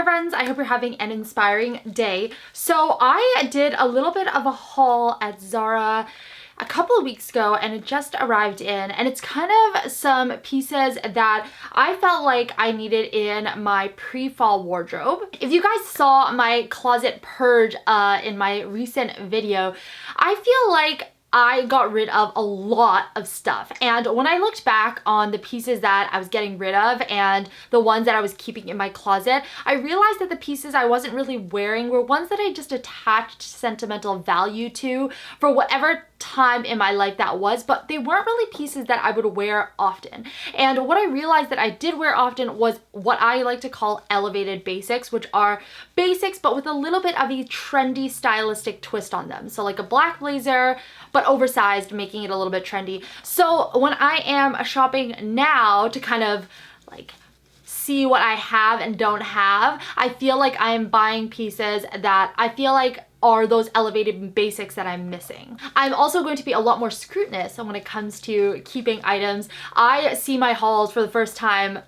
friends, I hope you're having an inspiring day. So I did a little bit of a haul at Zara a couple of weeks ago and it just arrived in, and it's kind of some pieces that I felt like I needed in my pre-fall wardrobe. If you guys saw my closet purge in my recent video, I feel like I got rid of a lot of stuff, and when I looked back on the pieces that I was getting rid of and the ones that I was keeping in my closet, I realized that the pieces I wasn't really wearing were ones that I just attached sentimental value to for whatever time in my life that was, but they weren't really pieces that I would wear often. And what I realized that I did wear often was what I like to call elevated basics, which are basics but with a little bit of a trendy stylistic twist on them. So like a black blazer but oversized, making it a little bit trendy. So when I am shopping now to kind of like see what I have and don't have, I feel like I am buying pieces that I feel like are those elevated basics that I'm missing. I'm also going to be a lot more scrutinous when it comes to keeping items. I see my hauls for the first time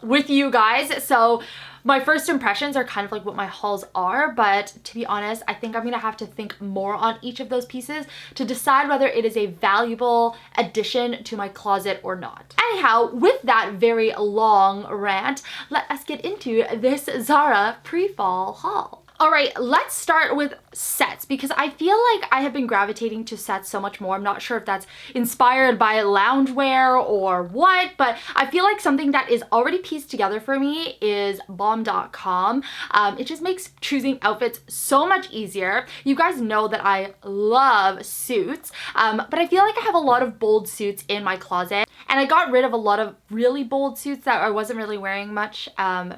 with you guys, so my first impressions are kind of like what my hauls are, but to be honest, I think I'm gonna have to think more on each of those pieces to decide whether it is a valuable addition to my closet or not. Anyhow, with that very long rant, let us get into this Zara pre-fall haul. Alright, let's start with sets because I feel like I have been gravitating to sets so much more. I'm not sure if that's inspired by loungewear or what, but I feel like something that is already pieced together for me is bomb.com. It just makes choosing outfits so much easier. You guys know that I love suits, but I feel like I have a lot of bold suits in my closet, and I got rid of a lot of really bold suits that I wasn't really wearing much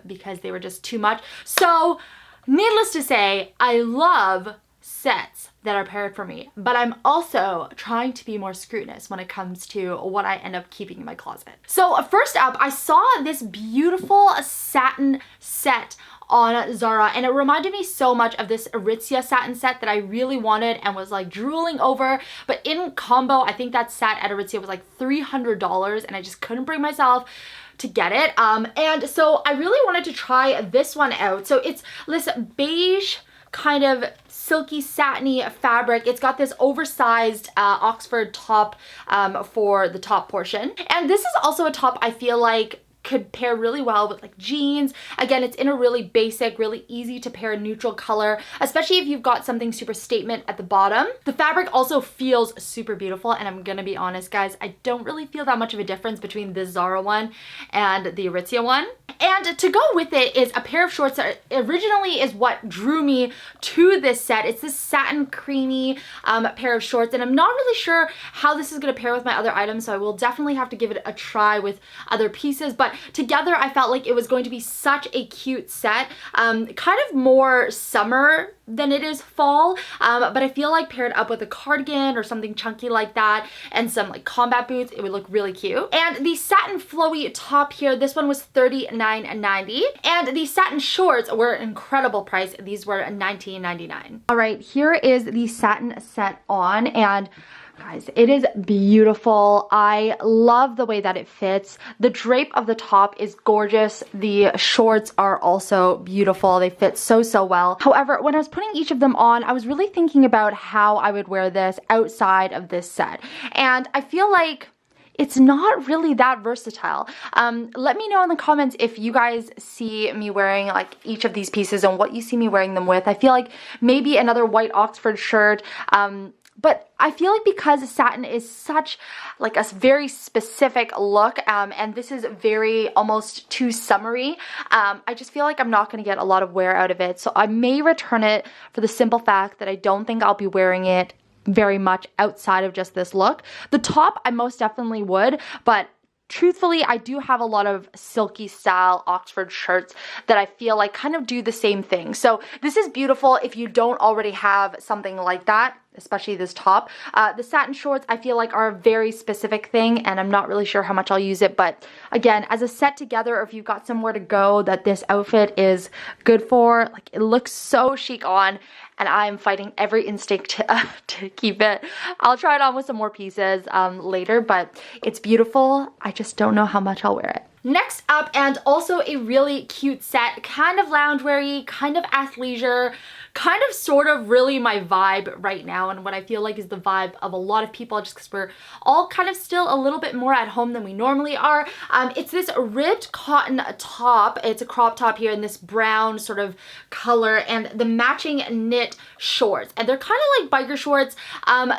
because they were just too much. So needless to say, I love sets that are paired for me, but I'm also trying to be more scrutinous when it comes to what I end up keeping in my closet. So first up, I saw this beautiful satin set on Zara, and it reminded me so much of this Aritzia satin set that I really wanted and was like drooling over, but in combo I think that set at Aritzia was like $300 and I just couldn't bring myself to get it. And so I really wanted to try this one out. So it's this beige kind of silky satiny fabric. It's got this oversized Oxford top for the top portion, and this is also a top I feel like could pair really well with like jeans. Again, it's in a really basic, really easy to pair neutral color, especially if you've got something super statement at the bottom. The fabric also feels super beautiful, and I'm gonna be honest guys, I don't really feel that much of a difference between the Zara one and the Aritzia one. And to go with it is a pair of shorts that originally is what drew me to this set. It's this satin creamy pair of shorts, and I'm not really sure how this is gonna pair with my other items, so I will definitely have to give it a try with other pieces, but together I felt like it was going to be such a cute set, kind of more summer than it is fall, but I feel like paired up with a cardigan or something chunky like that and some like combat boots, it would look really cute. And the satin flowy top here, this one was $39.90, and the satin shorts were an incredible price. These were $19.99. All right, here is the satin set on, and guys, it is beautiful. I love the way that it fits. The drape of the top is gorgeous. The shorts are also beautiful. They fit so well. However, when I was putting each of them on, I was really thinking about how I would wear this outside of this set. And I feel like it's not really that versatile. Let me know in the comments if you guys see me wearing like each of these pieces and what you see me wearing them with. I feel like maybe another white Oxford shirt, but I feel like because satin is such like a very specific look, and this is very almost too summery, I just feel like I'm not going to get a lot of wear out of it. So I may return it for the simple fact that I don't think I'll be wearing it very much outside of just this look. The top I most definitely would, but truthfully, I do have a lot of silky style Oxford shirts that I feel like kind of do the same thing. So this is beautiful if you don't already have something like that, especially this top. The satin shorts I feel like are a very specific thing, and I'm not really sure how much I'll use it, but again, as a set together, or if you've got somewhere to go that this outfit is good for, like it looks so chic on, and I'm fighting every instinct to keep it. I'll try it on with some more pieces later, but it's beautiful. I just don't know how much I'll wear it. Next up, and also a really cute set, kind of loungewear-y, kind of athleisure, kind of sort of really my vibe right now, and what I feel like is the vibe of a lot of people, just because we're all kind of still a little bit more at home than we normally are. It's this ribbed cotton top. It's a crop top here in this brown sort of color, and the matching knit shorts, and they're kind of like biker shorts.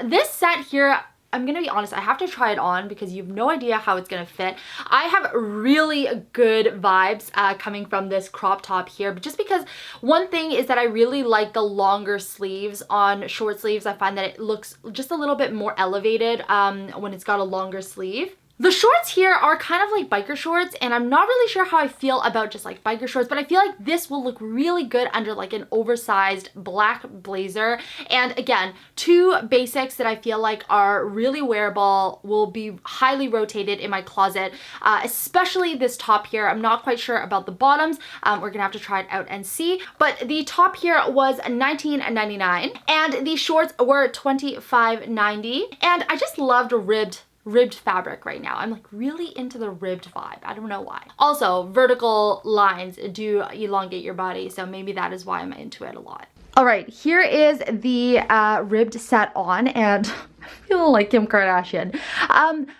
This set here, I'm gonna be honest, I have to try it on because you have no idea how it's gonna fit. I have really good vibes coming from this crop top here, but just because one thing is that I really like the longer sleeves on short sleeves. I find that it looks just a little bit more elevated when it's got a longer sleeve. The shorts here are kind of like biker shorts, and I'm not really sure how I feel about just like biker shorts, but I feel like this will look really good under like an oversized black blazer. And again, two basics that I feel like are really wearable, will be highly rotated in my closet, especially this top here. I'm not quite sure about the bottoms. We're gonna have to try it out and see. But the top here was $19.99 and the shorts were $25.90. And I just loved ribbed fabric right now. I'm like really into the ribbed vibe. I don't know why. Also, vertical lines do elongate your body, so maybe that is why I'm into it a lot. All right, here is the ribbed set on, and I feel like Kim Kardashian.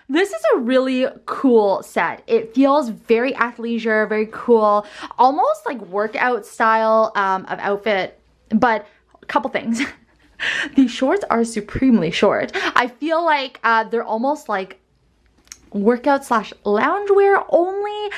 This is a really cool set. It feels very athleisure, very cool, almost like workout style of outfit, but a couple things. These shorts are supremely short. I feel like they're almost like workout slash loungewear only.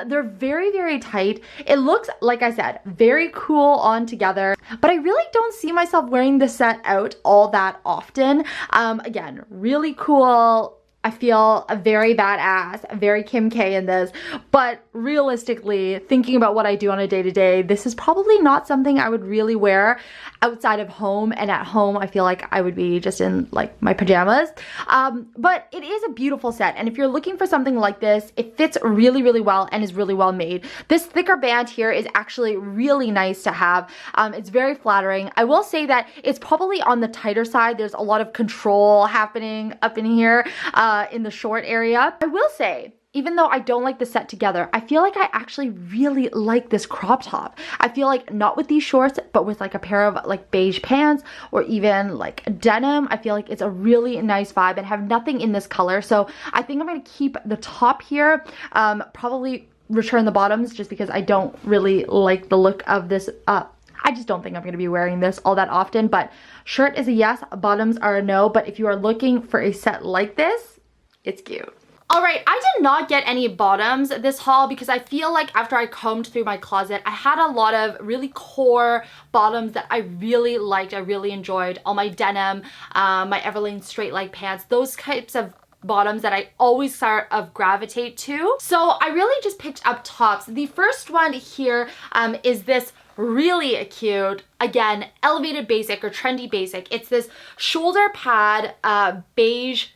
They're very tight. It looks, like I said, very cool on together, but I really don't see myself wearing this set out all that often. Again, really cool. I feel a very badass, very Kim K in this, but realistically, thinking about what I do on a day-to-day, this is probably not something I would really wear outside of home, and at home I feel like I would be just in like my pajamas. But it is a beautiful set, and if you're looking for something like this, it fits really well and is really well made. This thicker band here is actually really nice to have. It's very flattering. I will say that it's probably on the tighter side. There's a lot of control happening up in here in the short area. I will say, even though I don't like the set together, I feel like I actually really like this crop top. I feel like not with these shorts, but with like a pair of like beige pants or even like denim, I feel like it's a really nice vibe, and have nothing in this color. So I think I'm gonna keep the top here, probably return the bottoms just because I don't really like the look of this. I just don't think I'm going to be wearing this all that often, but shirt is a yes, bottoms are a no. But if you are looking for a set like this, it's cute. All right, I did not get any bottoms this haul because I feel like after I combed through my closet, I had a lot of really core bottoms that I really liked, I really enjoyed. All my denim, my Everlane straight leg pants, those types of bottoms that I always sort of gravitate to. So I really just picked up tops. The first one here is this really cute, again, elevated basic or trendy basic. It's this shoulder pad beige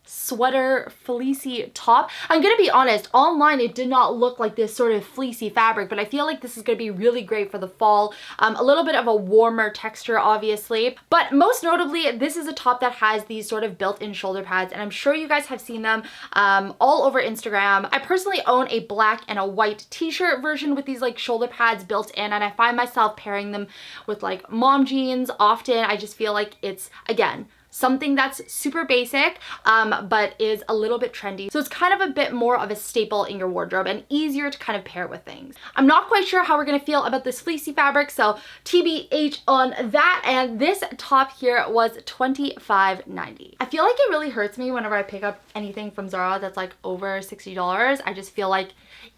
sweater fleecy top. I'm gonna be honest, online it did not look like this sort of fleecy fabric, but I feel like this is gonna be really great for the fall. A little bit of a warmer texture, obviously, but most notably, this is a top that has these sort of built-in shoulder pads, and I'm sure you guys have seen them all over Instagram. I personally own a black and a white t-shirt version with these like shoulder pads built in, and I find myself pairing them with like mom jeans often. I just feel like it's, again, something that's super basic, but is a little bit trendy. So it's kind of a bit more of a staple in your wardrobe and easier to kind of pair with things. I'm not quite sure how we're gonna feel about this fleecy fabric, so TBH on that. And this top here was $25.90. I feel like it really hurts me whenever I pick up anything from Zara that's like over $60. I just feel like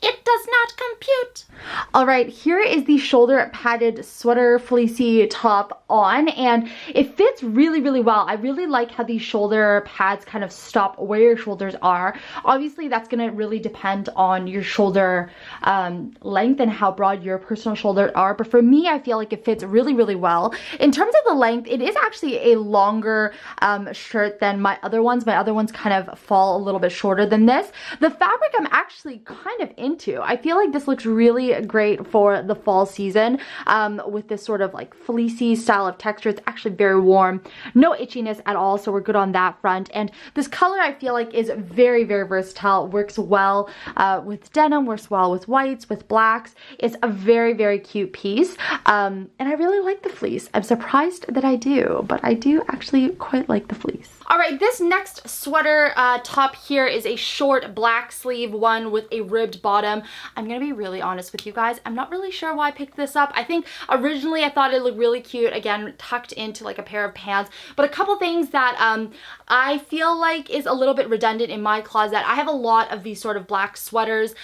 it does not compute. All right, here is the shoulder padded sweater fleecy top on, and it fits really well. I really like how these shoulder pads kind of stop where your shoulders are. Obviously, that's gonna really depend on your shoulder length and how broad your personal shoulders are, but for me, I feel like it fits really well. In terms of the length, it is actually a longer shirt than my other ones. My other ones kind of fall a little bit shorter than this. The fabric I'm actually kind of into. I feel like this looks really great for the fall season with this sort of like fleecy style of texture. It's actually very warm, no itchiness bias at all, so we're good on that front. And this color I feel like is very, very versatile. It works well with denim, works well with whites, with blacks. It's a very, very cute piece. And I really like the fleece. I'm surprised that I do, but I do actually quite like the fleece. All right, this next sweater top here is a short black sleeve one with a ribbed bottom. I'm gonna be really honest with you guys. I'm not really sure why I picked this up. I think originally I thought it looked really cute, again, tucked into like a pair of pants, but a couple things that I feel like is a little bit redundant in my closet. I have a lot of these sort of black sweaters.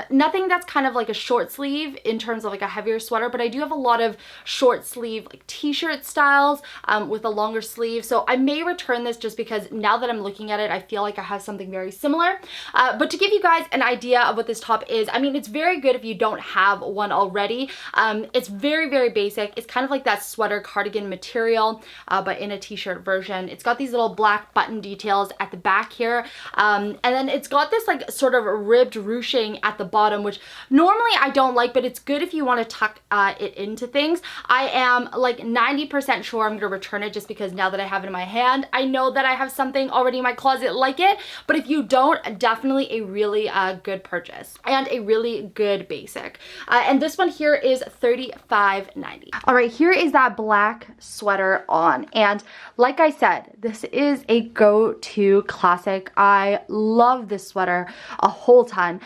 Nothing that's kind of like a short sleeve in terms of like a heavier sweater, but I do have a lot of short sleeve like t-shirt styles with a longer sleeve. So I may return this just because now that I'm looking at it, I feel like I have something very similar. But to give you guys an idea of what this top is, I mean, it's very good if you don't have one already. It's very, very basic. It's kind of like that sweater cardigan material, but in a t-shirt version. It's got these little black button details at the back here. And then it's got this like sort of ribbed ruching at the bottom, which normally I don't like, but it's good if you want to tuck it into things. I am like 90% sure I'm going to return it just because now that I have it in my hand, I know that I have something already in my closet like it. But if you don't, definitely a really good purchase and a really good basic. And this one here is $35.90. All right, here is that black sweater on. And like I said, this is a go-to classic. I love this sweater a whole ton.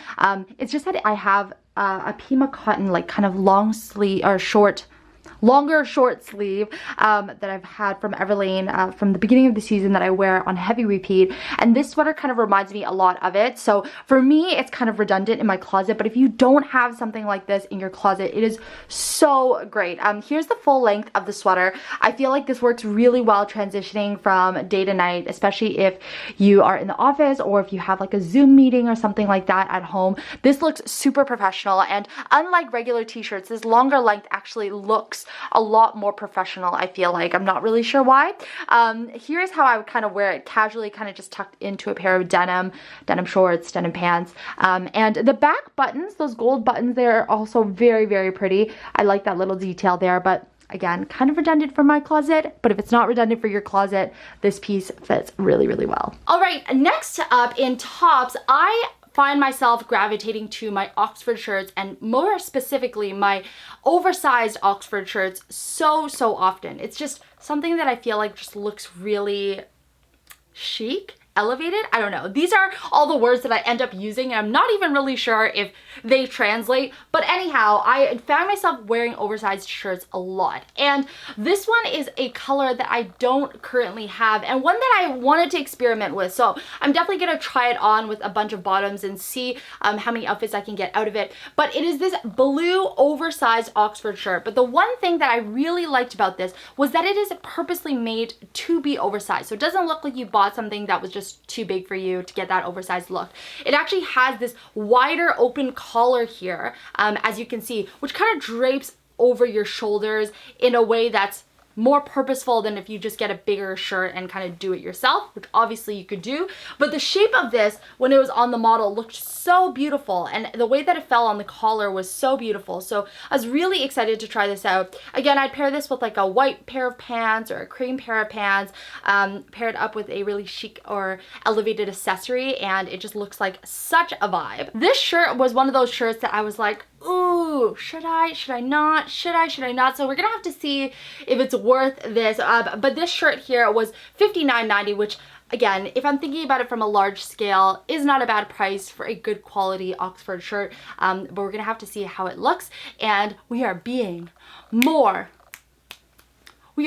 It's just that I have a Pima cotton, like kind of long sleeve or longer short sleeve that I've had from Everlane from the beginning of the season that I wear on heavy repeat, and this sweater kind of reminds me a lot of it. So for me, it's kind of redundant in my closet, but if you don't have something like this in your closet, it is so great. Here's the full length of the sweater. I feel like this works really well transitioning from day to night, especially if you are in the office or if you have like a Zoom meeting or something like that at home. This looks super professional, and unlike regular t-shirts, this longer length actually looks a lot more professional, I feel like. I'm not really sure why. Here's how I would kind of wear it casually, kind of just tucked into a pair of denim shorts, denim pants. And the back buttons, those gold buttons, they're also very, very pretty. I like that little detail there, but again, kind of redundant for my closet, but if it's not redundant for your closet, this piece fits really, really well. All right, next up in tops, I find myself gravitating to my Oxford shirts, and more specifically my oversized Oxford shirts so often. It's just something that I feel like just looks really chic, elevated. I don't know. These are all the words that I end up using, and I'm not even really sure if they translate. But anyhow, I found myself wearing oversized shirts a lot. And this one is a color that I don't currently have, and one that I wanted to experiment with. So I'm definitely going to try it on with a bunch of bottoms and see how many outfits I can get out of it. But it is this blue oversized Oxford shirt. But the one thing that I really liked about this was that it is purposely made to be oversized. So it doesn't look like you bought something that was just too big for you to get that oversized look. It actually has this wider open collar here, as you can see, which kind of drapes over your shoulders in a way that's more purposeful than if you just get a bigger shirt and kind of do it yourself, which obviously you could do. But the shape of this, when it was on the model, looked so beautiful, and the way that it fell on the collar was so beautiful. So I was really excited to try this out. Again, I'd pair this with like a white pair of pants or a cream pair of pants, paired up with a really chic or elevated accessory, and it just looks like such a vibe. This shirt was one of those shirts that I was like, ooh, should I not? Should I not? So we're gonna have to see if it's worth this. But this shirt here was $59.90, which again, if I'm thinking about it from a large scale, is not a bad price for a good quality Oxford shirt. But we're gonna have to see how it looks, and we are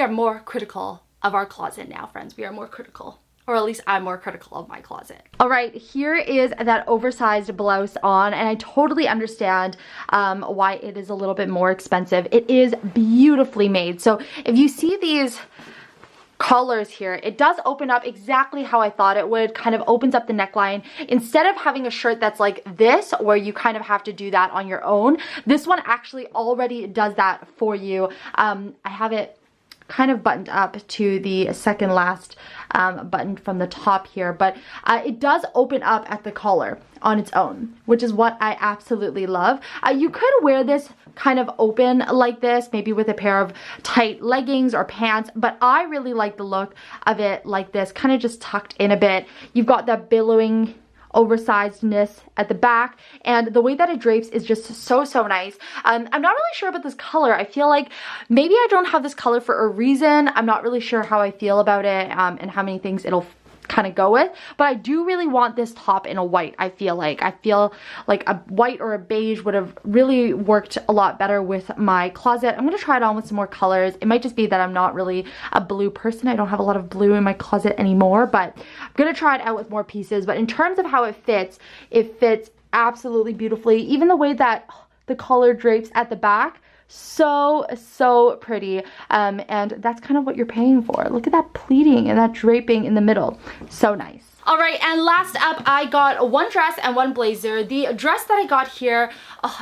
more critical of our closet now, friends. We are more critical. Or at least I'm more critical of my closet. All right, here is that oversized blouse on, and I totally understand why it is a little bit more expensive. It is beautifully made. So if you see these collars here, it does open up exactly how I thought it would. Kind of opens up the neckline. Instead of having a shirt that's like this, where you kind of have to do that on your own, this one actually already does that for you. I have it kind of buttoned up to the second last button from the top here, but it does open up at the collar on its own, which is what I absolutely love. You could wear this kind of open like this, maybe with a pair of tight leggings or pants, but I really like the look of it like this, kind of just tucked in a bit. You've got that billowing oversizedness at the back, and the way that it drapes is just so nice. I'm not really sure about this color. I feel like maybe I don't have this color for a reason. I'm not really sure how I feel about it and how many things it'll kind of go with, but I do really want this top in a white. I feel like a white or a beige would have really worked a lot better with my closet. I'm going to try it on with some more colors. It might just be that I'm not really a blue person. I don't have a lot of blue in my closet anymore, but I'm going to try it out with more pieces. But in terms of how it fits absolutely beautifully. Even the way that the collar drapes at the back, so pretty, and that's kind of what you're paying for. Look at that pleating and that draping in the middle. So nice. All right, and last up, I got one dress and one blazer. The dress that I got here,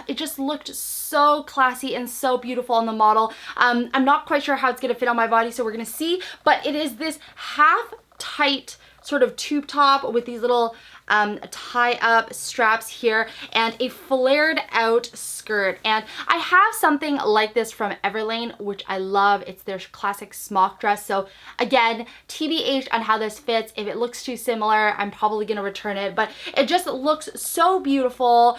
it just looked so classy and so beautiful on the model. I'm not quite sure how it's gonna fit on my body, so we're gonna see, but it is this half tight sort of tube top with these little tie-up straps here and a flared out skirt. And I have something like this from Everlane, which I love. It's their classic smock dress. So again, TBH on how this fits. If it looks too similar, I'm probably gonna return it, but it just looks so beautiful.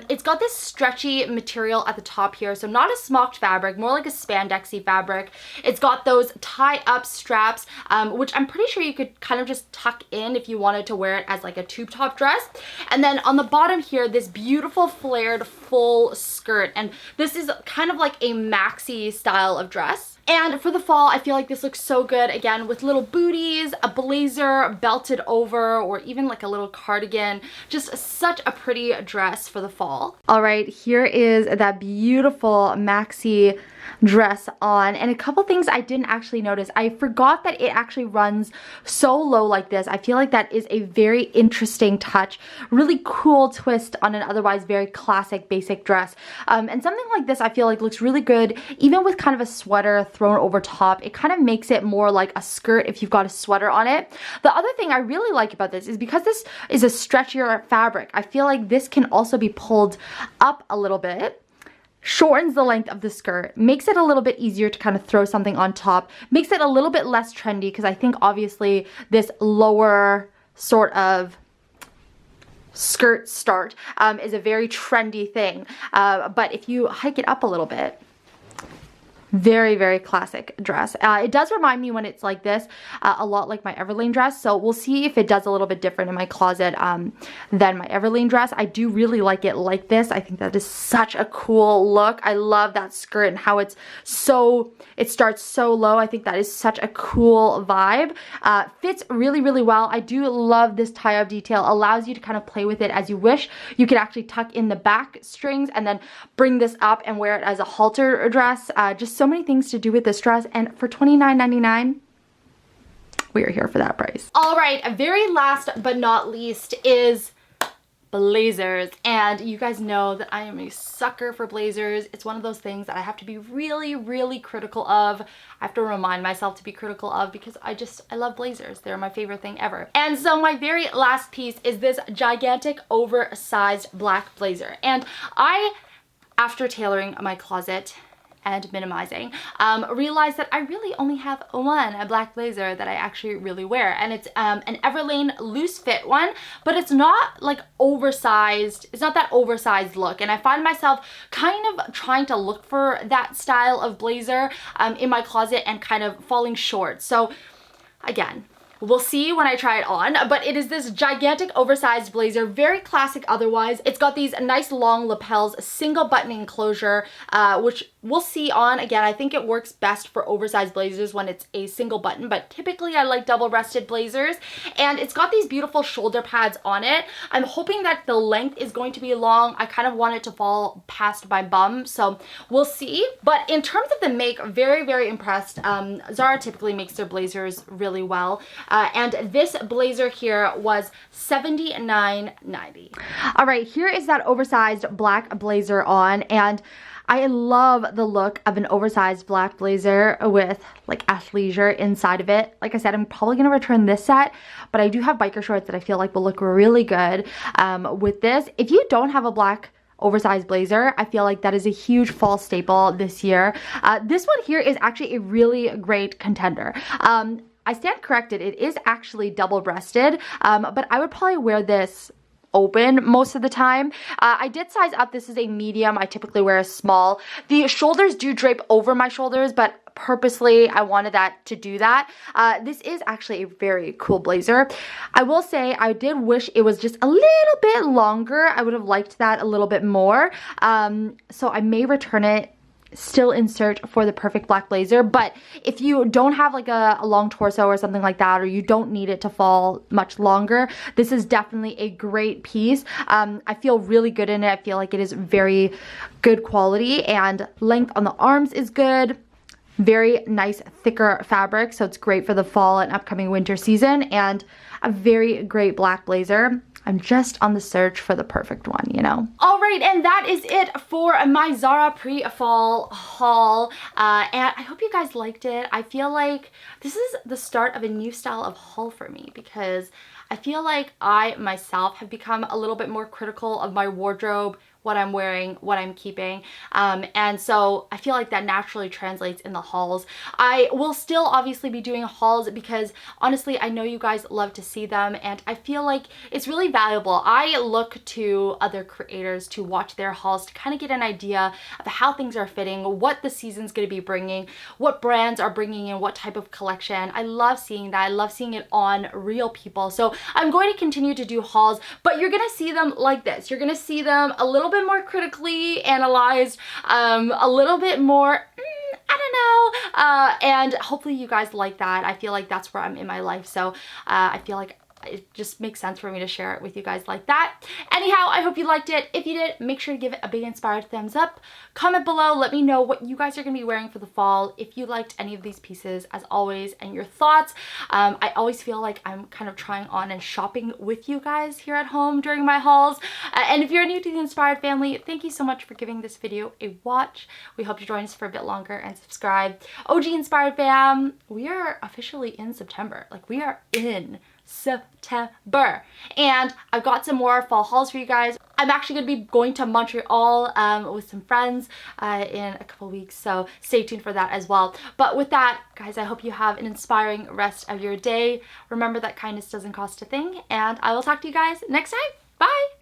It's got this stretchy material at the top here, so not a smocked fabric, more like a spandexy fabric. It's got those tie-up straps, which I'm pretty sure you could kind of just tuck in if you wanted to wear it as like a tube top dress. And then on the bottom here, this beautiful flared full skirt, and this is kind of like a maxi style of dress. And for the fall, I feel like this looks so good, again, with little booties, a blazer belted over, or even like a little cardigan. Just such a pretty dress for the fall. All right, here is that beautiful maxi dress on, and a couple things I didn't actually notice. I forgot that it actually runs so low like this. I feel like that is a very interesting touch, really cool twist on an otherwise very classic basic dress. And something like this I feel like looks really good even with kind of a sweater thrown over top. It kind of makes it more like a skirt if you've got a sweater on it. The other thing I really like about this is because this is a stretchier fabric, I feel like this can also be pulled up a little bit, shortens the length of the skirt, makes it a little bit easier to kind of throw something on top, makes it a little bit less trendy, because I think obviously this lower sort of skirt start is a very trendy thing, but if you hike it up a little bit, very classic dress. It does remind me when it's like this a lot like my Everlane dress, so we'll see if it does a little bit different in my closet than my Everlane dress. I do really like it like this. I think that is such a cool look. I love that skirt and how it starts so low. I think that is such a cool vibe. Fits really well. I do love this tie-up detail. Allows you to kind of play with it as you wish. You could actually tuck in the back strings and then bring this up and wear it as a halter dress. Just so many things to do with this dress, and for $29.99, we are here for that price. All right, very last but not least is blazers, and you guys know that I am a sucker for blazers. It's one of those things that I have to be really critical of. I have to remind myself to be critical of, because I love blazers. They're my favorite thing ever. And so my very last piece is this gigantic oversized black blazer, and after tailoring my closet and minimizing, realized that I really only have one black blazer that I actually really wear, and it's an Everlane loose fit one, but it's not like oversized. It's not that oversized look, and I find myself kind of trying to look for that style of blazer in my closet and kind of falling short. So again, we'll see when I try it on, but it is this gigantic oversized blazer, very classic otherwise. It's got these nice long lapels, single button enclosure, which we'll see on. Again, I think it works best for oversized blazers when it's a single button, but typically I like double-breasted blazers. And it's got these beautiful shoulder pads on it. I'm hoping that the length is going to be long. I kind of want it to fall past my bum, so we'll see. But in terms of the make, very impressed. Zara typically makes their blazers really well. And this blazer here was $79.90. All right, here is that oversized black blazer on, and I love the look of an oversized black blazer with like athleisure inside of it. Like I said, I'm probably going to return this set, but I do have biker shorts that I feel like will look really good with this. If you don't have a black oversized blazer, I feel like that is a huge fall staple this year. This one here is actually a really great contender. I stand corrected, it is actually double-breasted, but I would probably wear this open most of the time. I did size up. This is a medium. I typically wear a small. The shoulders do drape over my shoulders, but purposely I wanted that to do that. This is actually a very cool blazer. I will say I did wish it was just a little bit longer. I would have liked that a little bit more. So I may return it, still in search for the perfect black blazer. But if you don't have like a long torso or something like that, or you don't need it to fall much longer, this is definitely a great piece. I feel really good in it. I feel like it is very good quality, and length on the arms is good. Very nice thicker fabric, so it's great for the fall and upcoming winter season, and a very great black blazer. I'm just on the search for the perfect one, you know? All right, and that is it for my Zara pre-fall haul. And I hope you guys liked it. I feel like this is the start of a new style of haul for me, because I feel like I myself have become a little bit more critical of my wardrobe, what I'm wearing, what I'm keeping, and so I feel like that naturally translates in the hauls. I will still obviously be doing hauls because honestly I know you guys love to see them, and I feel like it's really valuable. I look to other creators to watch their hauls to kind of get an idea of how things are fitting, what the season's going to be bringing, what brands are bringing in what type of collection. I love seeing that. I love seeing it on real people. So I'm going to continue to do hauls, but you're going to see them like this. You're going to see them a little bit more critically analyzed, a little bit more, I don't know, and hopefully you guys like that. I feel like that's where I'm in my life, so I feel like it just makes sense for me to share it with you guys like that. Anyhow, I hope you liked it. If you did, make sure to give it a big inspired thumbs up. Comment below, let me know what you guys are going to be wearing for the fall, if you liked any of these pieces, as always, and your thoughts. I always feel like I'm kind of trying on and shopping with you guys here at home during my hauls. And if you're new to the Inspired family, thank you so much for giving this video a watch. We hope you join us for a bit longer and subscribe. OG Inspired fam, we are officially in September. Like, we are in September, and I've got some more fall hauls for you guys. I'm actually going to be going to Montreal with some friends in a couple weeks, so stay tuned for that as well. But with that, guys, I hope you have an inspiring rest of your day. Remember that kindness doesn't cost a thing, and I will talk to you guys next time. Bye!